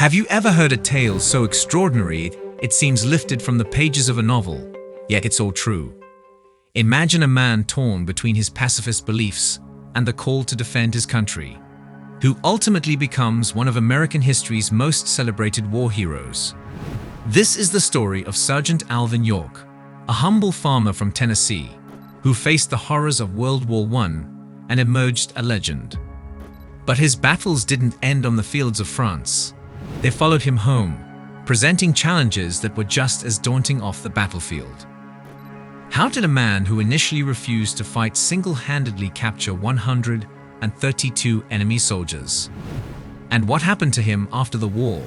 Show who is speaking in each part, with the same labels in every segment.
Speaker 1: Have you ever heard a tale so extraordinary it seems lifted from the pages of a novel, yet it's all true? Imagine a man torn between his pacifist beliefs and the call to defend his country, who ultimately becomes one of American history's most celebrated war heroes. This is the story of Sergeant Alvin York, a humble farmer from Tennessee, who faced the horrors of World War I and emerged a legend. But his battles didn't end on the fields of France. They followed him home, presenting challenges that were just as daunting off the battlefield. How did a man who initially refused to fight single-handedly capture 132 enemy soldiers? And what happened to him after the war,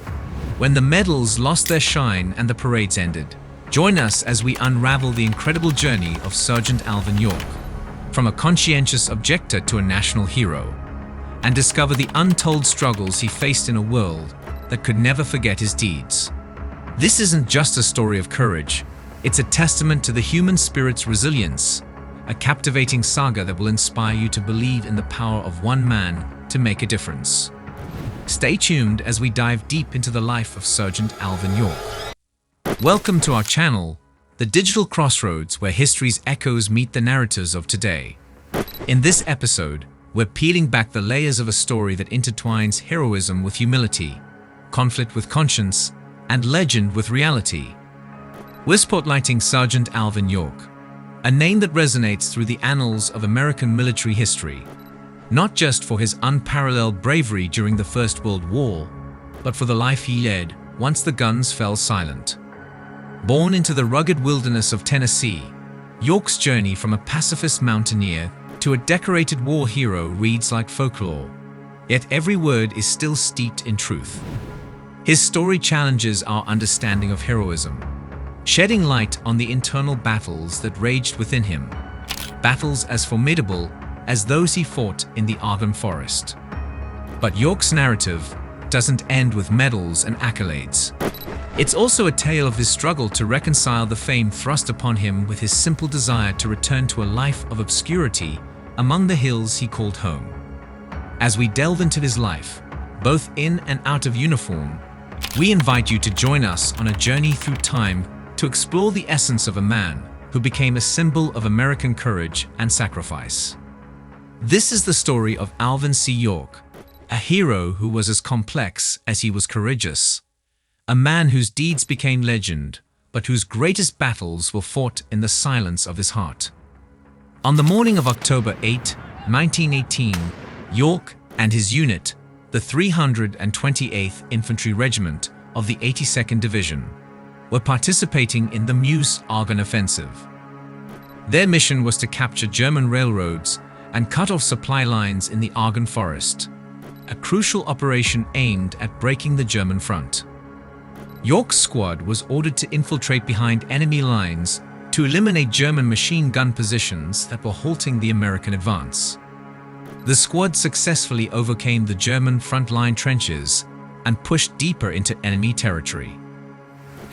Speaker 1: when the medals lost their shine and the parades ended? Join us as we unravel the incredible journey of Sergeant Alvin York, from a conscientious objector to a national hero, and discover the untold struggles he faced in a world that could never forget his deeds. This isn't just a story of courage, it's a testament to the human spirit's resilience, a captivating saga that will inspire you to believe in the power of one man to make a difference. Stay tuned as we dive deep into the life of Sergeant Alvin York. Welcome to our channel, the digital crossroads where history's echoes meet the narratives of today. In this episode, we're peeling back the layers of a story that intertwines heroism with humility, conflict with conscience, and legend with reality. We're spotlighting Sergeant Alvin York, a name that resonates through the annals of American military history, not just for his unparalleled bravery during the First World War, but for the life he led once the guns fell silent. Born into the rugged wilderness of Tennessee, York's journey from a pacifist mountaineer to a decorated war hero reads like folklore, yet every word is still steeped in truth. His story challenges our understanding of heroism, shedding light on the internal battles that raged within him, battles as formidable as those he fought in the Argonne Forest. But York's narrative doesn't end with medals and accolades. It's also a tale of his struggle to reconcile the fame thrust upon him with his simple desire to return to a life of obscurity among the hills he called home. As we delve into his life, both in and out of uniform, we invite you to join us on a journey through time to explore the essence of a man who became a symbol of American courage and sacrifice. This is the story of Alvin C. York, a hero who was as complex as he was courageous, a man whose deeds became legend, but whose greatest battles were fought in the silence of his heart. On the morning of October 8, 1918, York and his unit, the 328th Infantry Regiment of the 82nd Division, were participating in the Meuse-Argonne offensive. Their mission was to capture German railroads and cut off supply lines in the Argonne Forest, a crucial operation aimed at breaking the German front. York's squad was ordered to infiltrate behind enemy lines to eliminate German machine gun positions that were halting the American advance. The squad successfully overcame the German front-line trenches and pushed deeper into enemy territory.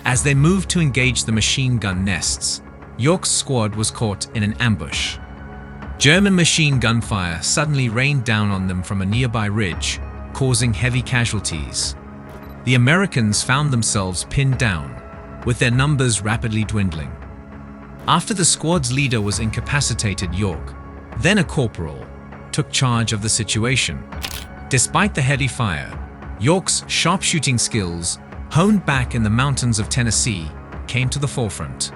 Speaker 1: As they moved to engage the machine gun nests, York's squad was caught in an ambush. German machine gun fire suddenly rained down on them from a nearby ridge, causing heavy casualties. The Americans found themselves pinned down, with their numbers rapidly dwindling. After the squad's leader was incapacitated, York, then a corporal, took charge of the situation. Despite the heavy fire, York's sharpshooting skills, honed back in the mountains of Tennessee, came to the forefront.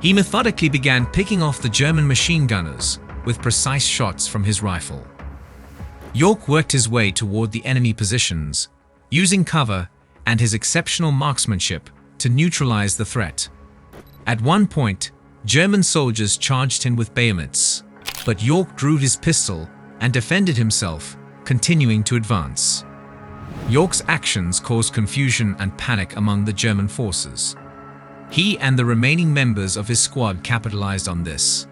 Speaker 1: He methodically began picking off the German machine gunners with precise shots from his rifle. York worked his way toward the enemy positions, using cover and his exceptional marksmanship to neutralize the threat. At one point, German soldiers charged him with bayonets, but York drew his pistol and defended himself, continuing to advance. York's actions caused confusion and panic among the German forces. He and the remaining members of his squad capitalized on this,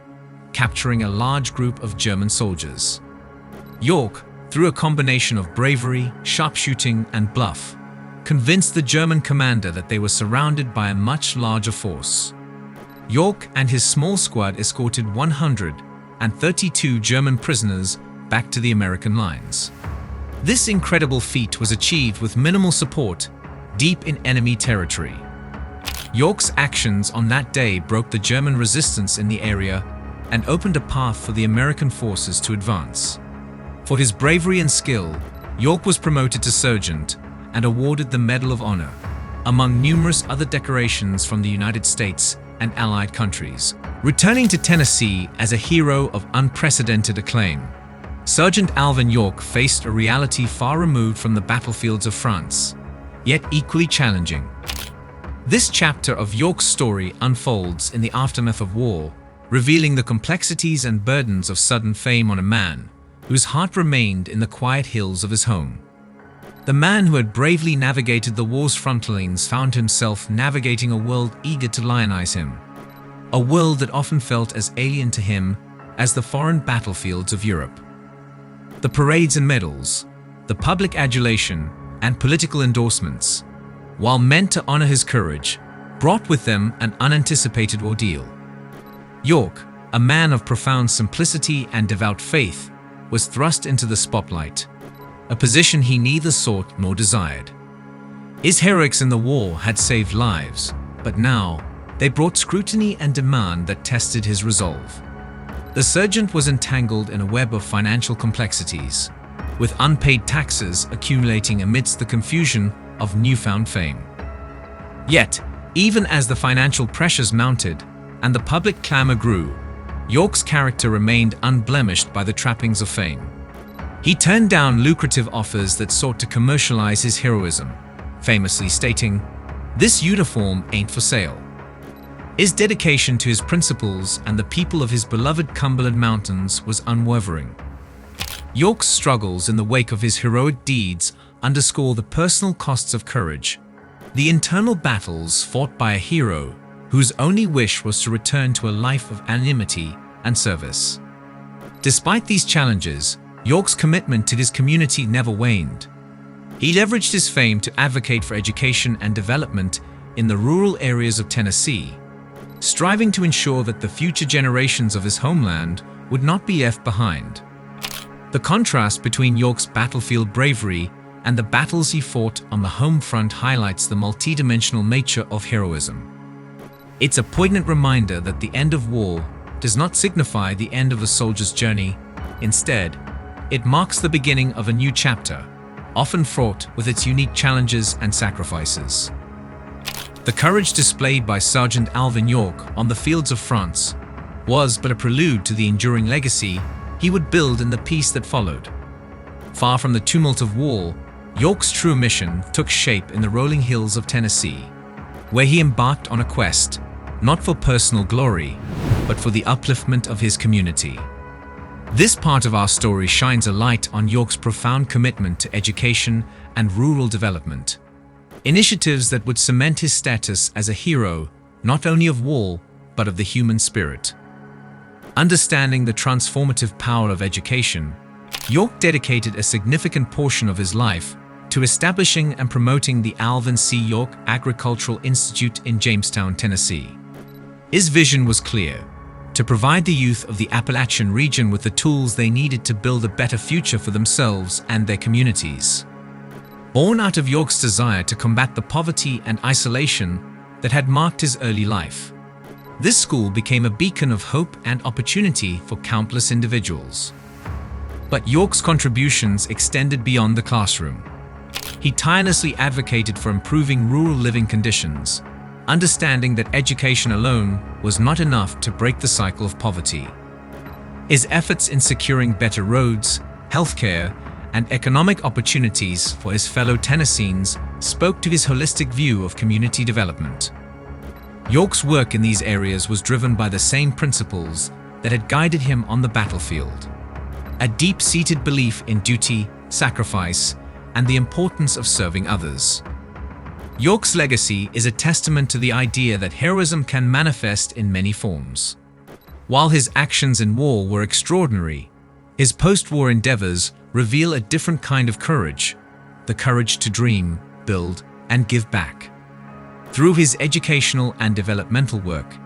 Speaker 1: capturing a large group of German soldiers. York, through a combination of bravery, sharpshooting, and bluff, convinced the German commander that they were surrounded by a much larger force. York and his small squad escorted 132 German prisoners back to the American lines. This incredible feat was achieved with minimal support, deep in enemy territory. York's actions on that day broke the German resistance in the area and opened a path for the American forces to advance. For his bravery and skill, York was promoted to sergeant and awarded the Medal of Honor, among numerous other decorations from the United States and allied countries. Returning to Tennessee as a hero of unprecedented acclaim, Sergeant Alvin York faced a reality far removed from the battlefields of France, yet equally challenging. This chapter of York's story unfolds in the aftermath of war, revealing the complexities and burdens of sudden fame on a man whose heart remained in the quiet hills of his home. The man who had bravely navigated the war's front lines found himself navigating a world eager to lionize him, a world that often felt as alien to him as the foreign battlefields of Europe. The parades and medals, the public adulation, and political endorsements, while meant to honor his courage, brought with them an unanticipated ordeal. York, a man of profound simplicity and devout faith, was thrust into the spotlight, a position he neither sought nor desired. His heroics in the war had saved lives, but now they brought scrutiny and demand that tested his resolve. The sergeant was entangled in a web of financial complexities, with unpaid taxes accumulating amidst the confusion of newfound fame. Yet, even as the financial pressures mounted and the public clamor grew, York's character remained unblemished by the trappings of fame. He turned down lucrative offers that sought to commercialize his heroism, famously stating, "This uniform ain't for sale." His dedication to his principles and the people of his beloved Cumberland Mountains was unwavering. York's struggles in the wake of his heroic deeds underscore the personal costs of courage, the internal battles fought by a hero whose only wish was to return to a life of anonymity and service. Despite these challenges, York's commitment to his community never waned. He leveraged his fame to advocate for education and development in the rural areas of Tennessee, striving to ensure that the future generations of his homeland would not be left behind. The contrast between York's battlefield bravery and the battles he fought on the home front highlights the multidimensional nature of heroism. It's a poignant reminder that the end of war does not signify the end of a soldier's journey. Instead, it marks the beginning of a new chapter, often fraught with its unique challenges and sacrifices. The courage displayed by Sergeant Alvin York on the fields of France was but a prelude to the enduring legacy he would build in the peace that followed. Far from the tumult of war, York's true mission took shape in the rolling hills of Tennessee, where he embarked on a quest, not for personal glory, but for the upliftment of his community. This part of our story shines a light on York's profound commitment to education and rural development, initiatives that would cement his status as a hero not only of war, but of the human spirit. Understanding the transformative power of education, York dedicated a significant portion of his life to establishing and promoting the Alvin C. York Agricultural Institute in Jamestown, Tennessee. His vision was clear: to provide the youth of the Appalachian region with the tools they needed to build a better future for themselves and their communities. Born out of York's desire to combat the poverty and isolation that had marked his early life, this school became a beacon of hope and opportunity for countless individuals. But York's contributions extended beyond the classroom. He tirelessly advocated for improving rural living conditions, understanding that education alone was not enough to break the cycle of poverty. His efforts in securing better roads, healthcare, and economic opportunities for his fellow Tennesseans spoke to his holistic view of community development. York's work in these areas was driven by the same principles that had guided him on the battlefield: a deep-seated belief in duty, sacrifice, and the importance of serving others. York's legacy is a testament to the idea that heroism can manifest in many forms. While his actions in war were extraordinary, his post-war endeavors reveal a different kind of courage: the courage to dream, build, and give back. Through his educational and developmental work,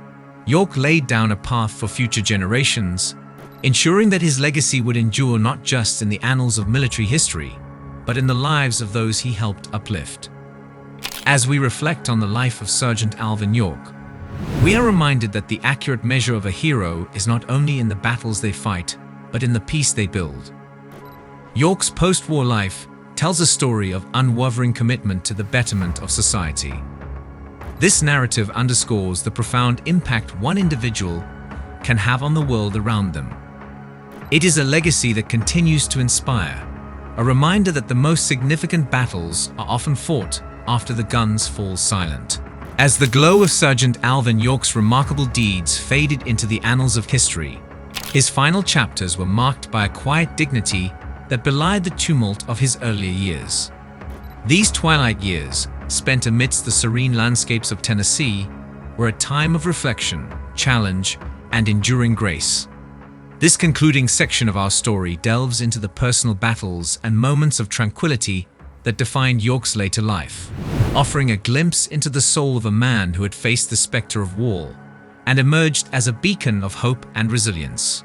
Speaker 1: York laid down a path for future generations, ensuring that his legacy would endure not just in the annals of military history, but in the lives of those he helped uplift. As we reflect on the life of Sergeant Alvin York, we are reminded that the accurate measure of a hero is not only in the battles they fight, but in the peace they build. York's post-war life tells a story of unwavering commitment to the betterment of society. This narrative underscores the profound impact one individual can have on the world around them. It is a legacy that continues to inspire, a reminder that the most significant battles are often fought after the guns fall silent. As the glow of Sergeant Alvin York's remarkable deeds faded into the annals of history, his final chapters were marked by a quiet dignity that belied the tumult of his earlier years. These twilight years, spent amidst the serene landscapes of Tennessee, were a time of reflection, challenge, and enduring grace. This concluding section of our story delves into the personal battles and moments of tranquility that defined York's later life, offering a glimpse into the soul of a man who had faced the specter of war and emerged as a beacon of hope and resilience.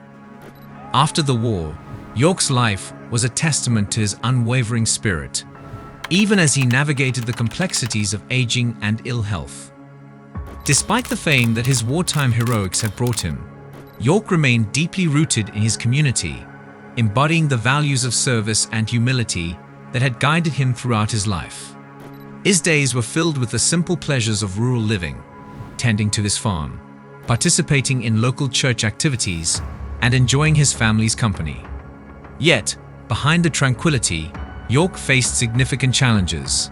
Speaker 1: After the war, York's life was a testament to his unwavering spirit, even as he navigated the complexities of aging and ill health. Despite the fame that his wartime heroics had brought him, York remained deeply rooted in his community, embodying the values of service and humility that had guided him throughout his life. His days were filled with the simple pleasures of rural living, tending to his farm, participating in local church activities, and enjoying his family's company. Yet, behind the tranquility, York faced significant challenges.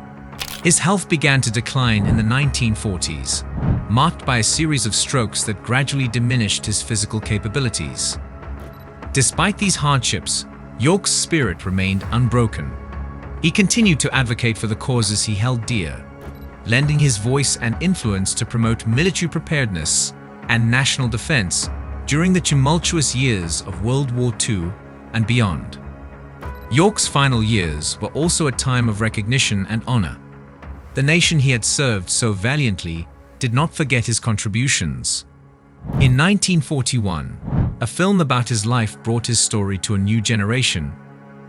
Speaker 1: His health began to decline in the 1940s, marked by a series of strokes that gradually diminished his physical capabilities. Despite these hardships, York's spirit remained unbroken. He continued to advocate for the causes he held dear, lending his voice and influence to promote military preparedness and national defense during the tumultuous years of World War II and beyond. York's final years were also a time of recognition and honor. The nation he had served so valiantly did not forget his contributions. In 1941, a film about his life brought his story to a new generation,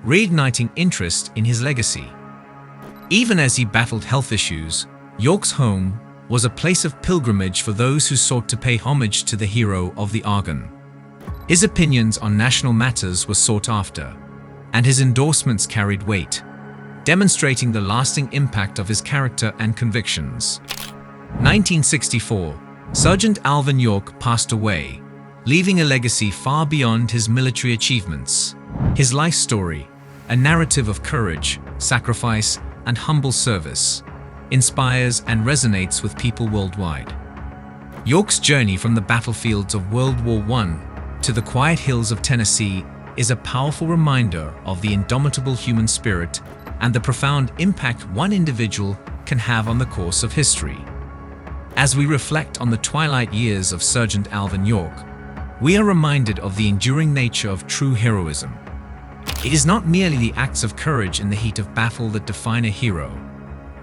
Speaker 1: reigniting interest in his legacy. Even as he battled health issues, York's home was a place of pilgrimage for those who sought to pay homage to the hero of the Argonne. His opinions on national matters were sought after, and his endorsements carried weight, demonstrating the lasting impact of his character and convictions. 1964, Sergeant Alvin York passed away, leaving a legacy far beyond his military achievements. His life story, a narrative of courage, sacrifice, and humble service, inspires and resonates with people worldwide. York's journey from the battlefields of World War I to the quiet hills of Tennessee is a powerful reminder of the indomitable human spirit and the profound impact one individual can have on the course of history. As we reflect on the twilight years of Sergeant Alvin York, we are reminded of the enduring nature of true heroism. It is not merely the acts of courage in the heat of battle that define a hero,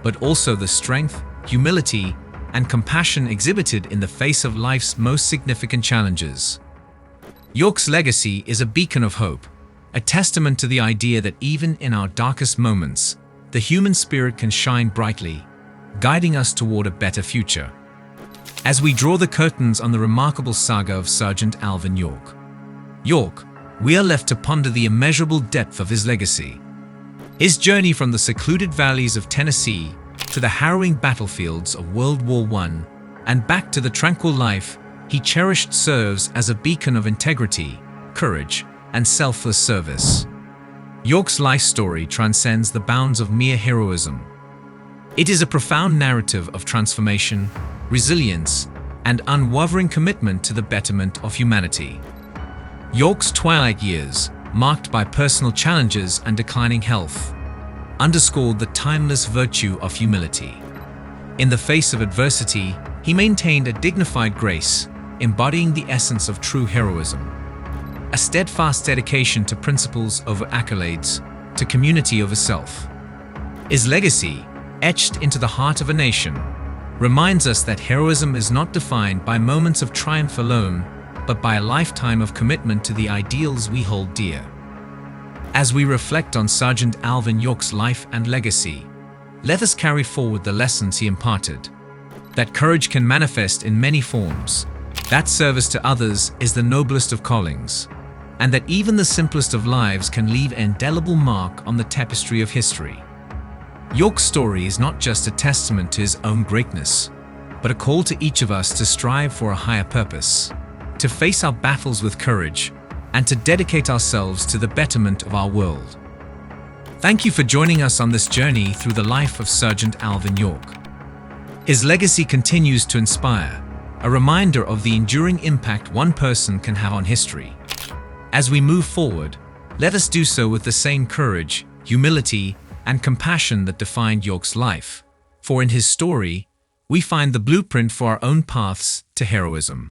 Speaker 1: but also the strength, humility, and compassion exhibited in the face of life's most significant challenges. York's legacy is a beacon of hope, a testament to the idea that even in our darkest moments, the human spirit can shine brightly, guiding us toward a better future. As we draw the curtains on the remarkable saga of Sergeant Alvin York, we are left to ponder the immeasurable depth of his legacy. His journey from the secluded valleys of Tennessee to the harrowing battlefields of World War I and back to the tranquil life he cherished serves as a beacon of integrity, courage, and selfless service. York's life story transcends the bounds of mere heroism. It is a profound narrative of transformation, resilience, and unwavering commitment to the betterment of humanity. York's twilight years, marked by personal challenges and declining health, underscored the timeless virtue of humility. In the face of adversity, he maintained a dignified grace, embodying the essence of true heroism. A steadfast dedication to principles over accolades, to community over self. His legacy, etched into the heart of a nation, reminds us that heroism is not defined by moments of triumph alone, but by a lifetime of commitment to the ideals we hold dear. As we reflect on Sergeant Alvin York's life and legacy, let us carry forward the lessons he imparted. That courage can manifest in many forms, that service to others is the noblest of callings, and that even the simplest of lives can leave an indelible mark on the tapestry of history. York's story is not just a testament to his own greatness, but a call to each of us to strive for a higher purpose, to face our battles with courage, and to dedicate ourselves to the betterment of our world. Thank you for joining us on this journey through the life of Sergeant Alvin York. His legacy continues to inspire, a reminder of the enduring impact one person can have on history. As we move forward, let us do so with the same courage, humility, and compassion that defined York's life. For in his story, we find the blueprint for our own paths to heroism.